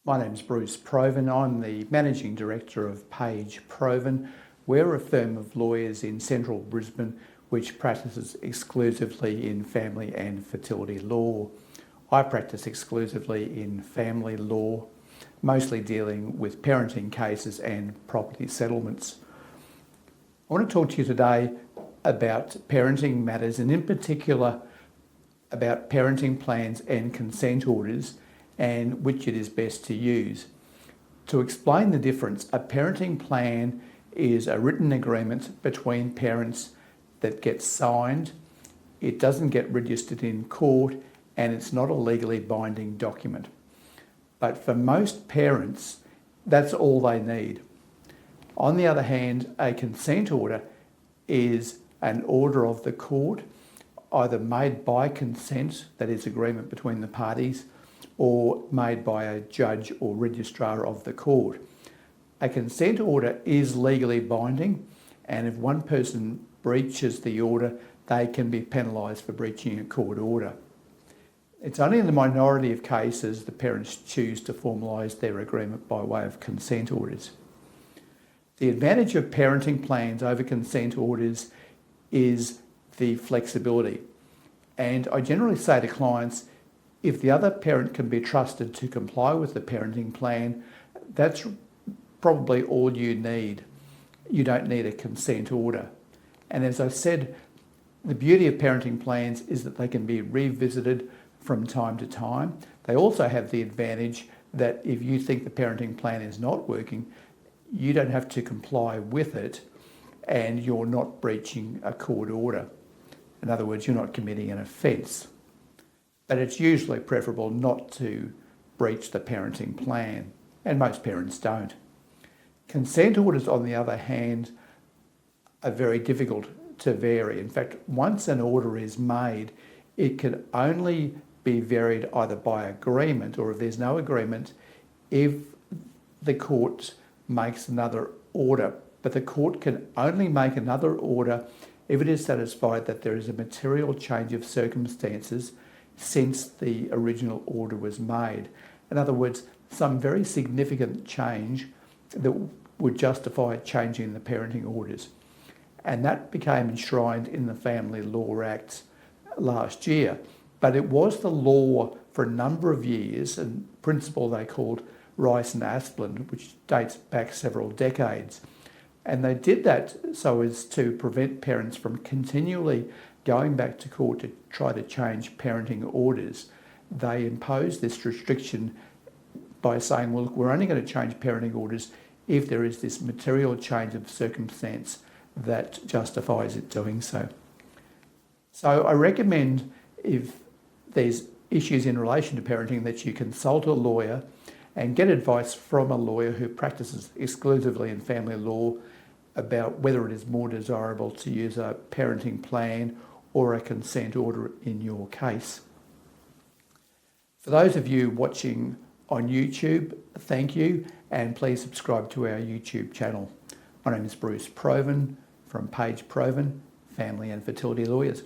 My name's Page Provan. I'm the Managing Director of Page Provan. We're a firm of lawyers in central Brisbane which practices exclusively in family and fertility law. I practice exclusively in family law, mostly dealing with parenting cases and property settlements. I want to talk to you today about parenting matters, and in particular about parenting plans and consent orders and which it is best to use. To explain the difference, a parenting plan is a written agreement between parents that gets signed. It doesn't get registered in court and it's not a legally binding document. But for most parents, that's all they need. On the other hand, a consent order is an order of the court, either made by consent, that is agreement between the parties, or made by a judge or registrar of the court. A consent order is legally binding, and if one person breaches the order, they can be penalised for breaching a court order. It's only in the minority of cases the parents choose to formalise their agreement by way of consent orders. The advantage of parenting plans over consent orders is the flexibility. And I generally say to clients, if the other parent can be trusted to comply with the parenting plan, that's probably all you need. You don't need a consent order. And as I said, the beauty of parenting plans is that they can be revisited from time to time. They also have the advantage that if you think the parenting plan is not working, you don't have to comply with it and you're not breaching a court order. In other words, you're not committing an offence. But it's usually preferable not to breach the parenting plan, and most parents don't. Consent orders, on the other hand, are very difficult to vary. In fact, once an order is made, it can only be varied either by agreement, or if there's no agreement, if the court makes another order. But the court can only make another order if it is satisfied that there is a material change of circumstances since the original order was made. In other words, some very significant change that would justify changing the parenting orders. And that became enshrined in the Family Law Act last year. But it was the law for a number of years, a principle they called Rice and Asplund, which dates back several decades. And they did that so as to prevent parents from continually going back to court to try to change parenting orders. They imposed this restriction by saying, well, look, we're only going to change parenting orders if there is this material change of circumstance that justifies it doing so. So I recommend, if there's issues in relation to parenting, that you consult a lawyer and get advice from a lawyer who practices exclusively in family law about whether it is more desirable to use a parenting plan or a consent order in your case. For those of you watching on YouTube, thank you, and please subscribe to our YouTube channel. My name is Page Provan from Page Provan, Family and Fertility Lawyers.